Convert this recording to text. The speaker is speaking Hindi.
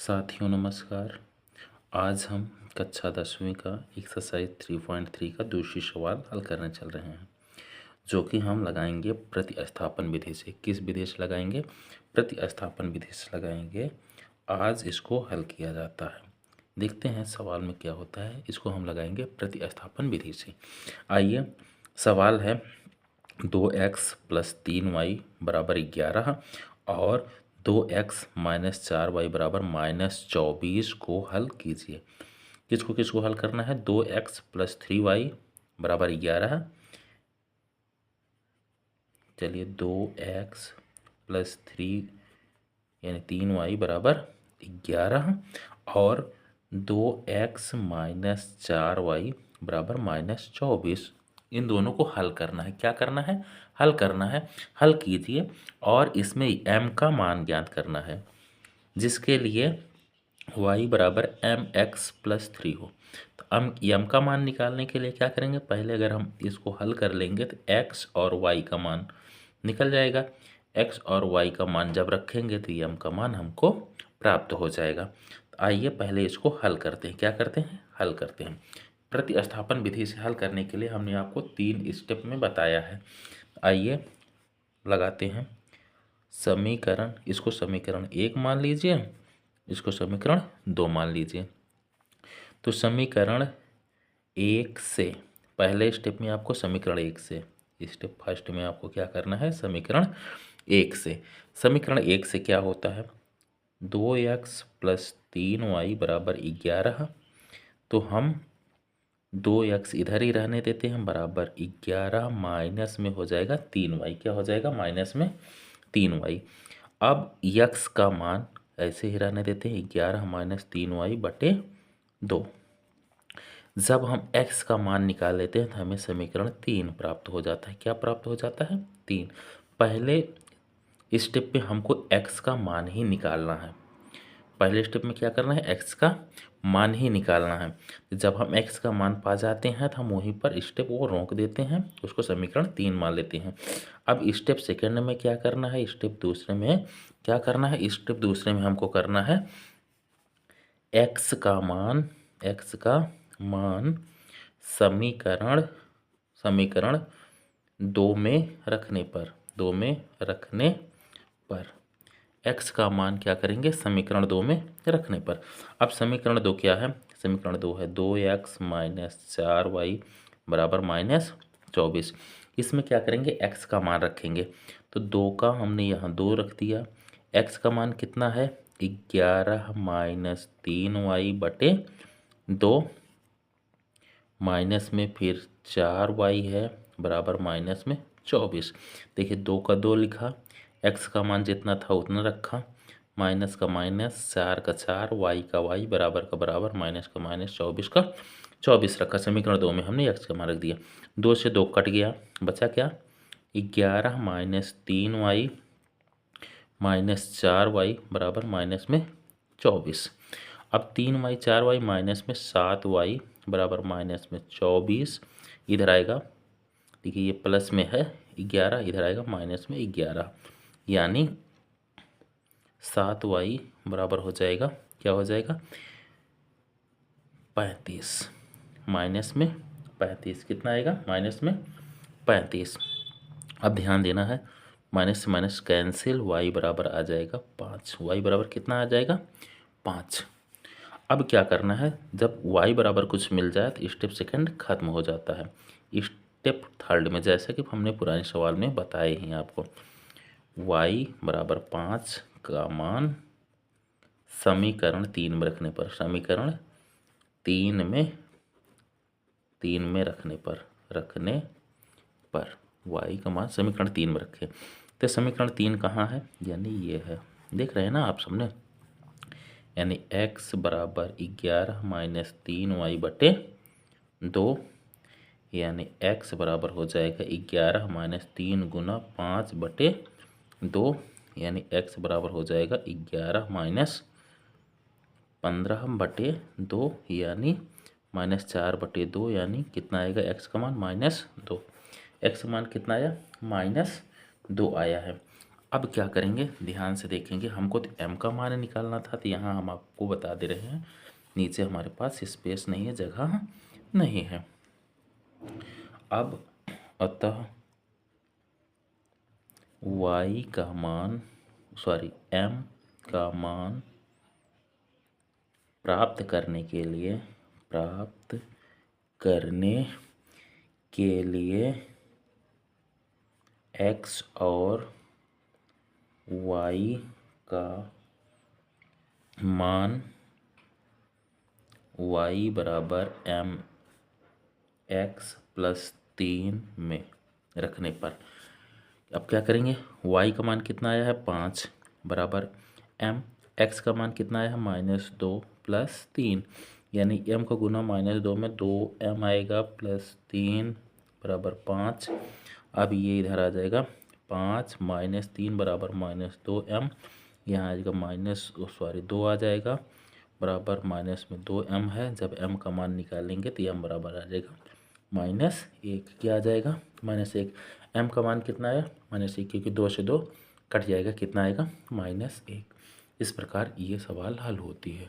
साथियों नमस्कार। आज हम कक्षा 10वीं का एक्सरसाइज 3.3 का दूसरी सवाल हल करने चल रहे हैं, जो कि हम लगाएंगे प्रतिस्थापन विधि से। किस विधि से लगाएंगे? प्रतिस्थापन विधि से लगाएंगे। आज इसको हल किया जाता है। देखते हैं सवाल में क्या होता है। इसको हम लगाएंगे प्रतिस्थापन विधि से। आइए, सवाल है 2x + 3y = 11 और 2x - 4y = -24 को हल कीजिए। किसको किसको हल करना है? 2x + 3y = 11। चलिए, 2x + 3 यानी 3y = 11 और 2x - 4y = -24। इन दोनों को हल करना है। क्या करना है? हल करना है। हल कीजिए और इसमें m का मान ज्ञात करना है, जिसके लिए y = mx + 3 हो। तो हम m का मान निकालने के लिए क्या करेंगे? पहले अगर हम इसको हल कर लेंगे तो x और y का मान निकल जाएगा। x और y का मान जब रखेंगे तो m का मान हमको प्राप्त हो जाएगा। तो आइए पहले इसको हल करते हैं। क्या करते हैं? हल करते हैं। प्रतिस्थापन विधि से हल करने के लिए हमने आपको 3 स्टेप में बताया है। आइए लगाते हैं समीकरण। इसको समीकरण 1 मान लीजिए, इसको समीकरण 2 मान लीजिए। तो समीकरण 1 से पहले स्टेप में आपको समीकरण 1 से, स्टेप फर्स्ट में आपको क्या करना है? समीकरण 1 से। समीकरण 1 से क्या होता है? 2x + 3y = 11। तो हम 2x इधर ही रहने देते हैं, बराबर 11 माइनस में हो जाएगा 3y। क्या हो जाएगा? माइनस में 3y। अब x का मान ऐसे ही रहने देते हैं, 11 - 3y/2। जब हम x का मान निकाल लेते हैं तो हमें समीकरण 3 प्राप्त हो जाता है। क्या प्राप्त हो जाता है? 3। पहले स्टेप पे हमको x का मान ही निकालना है। पहले स्टेप में क्या करना है? x का मान ही निकालना है। जब हम x का मान पा जाते हैं तो हम वहीं पर स्टेप वो रोक देते हैं, उसको समीकरण 3 मान लेते हैं। अब स्टेप सेकंड में क्या करना है? स्टेप दूसरे में क्या करना है? स्टेप दूसरे में हमको करना है x का मान समीकरण 2 में रखने पर x का मान क्या करेंगे? समीकरण 2 में रखने पर। अब समीकरण 2 क्या है? समीकरण 2 है 2x - 4y = -24। इसमें क्या करेंगे? x का मान रखेंगे। तो 2 का हमने यहाँ 2 रख दिया। x का मान कितना है? 11 - 3y/2 माइनस में फिर 4y है बराबर -24। देखिए, 2 का 2 लिखा, x का मान जितना था उतना रखा, माइनस का माइनस, 4 का 4, y का y, बराबर का बराबर, माइनस का माइनस, 24 का 24 रखा। समीकरण 2 में हमने x का मान रख दिया। 2 से 2 कट गया, बचा क्या? 11 - 3y - 4y बराबर -24। अब 3y 4y माइनस में 7y बराबर -24 इधर आएगा। देखिए, ये प्लस में है 11, इधर आएगा माइनस में 11, यानी 7y बराबर हो जाएगा, क्या हो जाएगा? 35। माइनस में 35 कितना आएगा? माइनस में 35। अब ध्यान देना है, माइनस से माइनस कैंसिल, y बराबर आ जाएगा 5। y बराबर कितना आ जाएगा? 5। अब क्या करना है? जब y बराबर कुछ मिल जाए तो स्टेप सेकंड खत्म हो जाता है। स्टेप थर्ड में जैसा कि हमने पुराने सवाल में बताए हैं आपको, y बराबर 5 का मान समीकरण 3 में रखने पर, समीकरण 3 में रखने पर y का मान समीकरण 3 में रखें। तो समीकरण 3 कहाँ है? यानी ये है, देख रहे हैं ना आप सबने? यानी x बराबर 11 - 3y/2, यानी x बराबर हो जाएगा 11 - 3 × 5/2, यानी x बराबर हो जाएगा 11 - 15/2, यानी -4/2, यानी कितना आएगा x का मान? -2। x का मान कितना आया? -2 आया है। अब क्या करेंगे, ध्यान से देखेंगे। हमको तो m का मान निकालना था, तो यहाँ हम आपको बता दे रहे हैं नीचे हमारे पास स्पेस नहीं है, जगह नहीं है। अब अतः y का मान m का मान प्राप्त करने के लिए x और y का मान y बराबर m x प्लस 3 में रखने पर अब क्या करेंगे, y का मान कितना आया है 5 बराबर m, x का मान कितना आया है -2 प्लस 3, यानी m का गुना -2 में 2m आएगा प्लस 3 बराबर 5। अब ये इधर आ जाएगा 5 माइनस 3 बराबर -2m, यहाँ आ जाएगा 2 आ जाएगा बराबर माइनस में 2m है। जब m का मान निकालेंगे तो m बराबर आ जाएगा -1। क्या आ जाएगा -1। m का मान कितना है -1, क्योंकि 2 से 2 कट जाएगा, कितना आएगा -1। इस प्रकार ये सवाल हल होती है।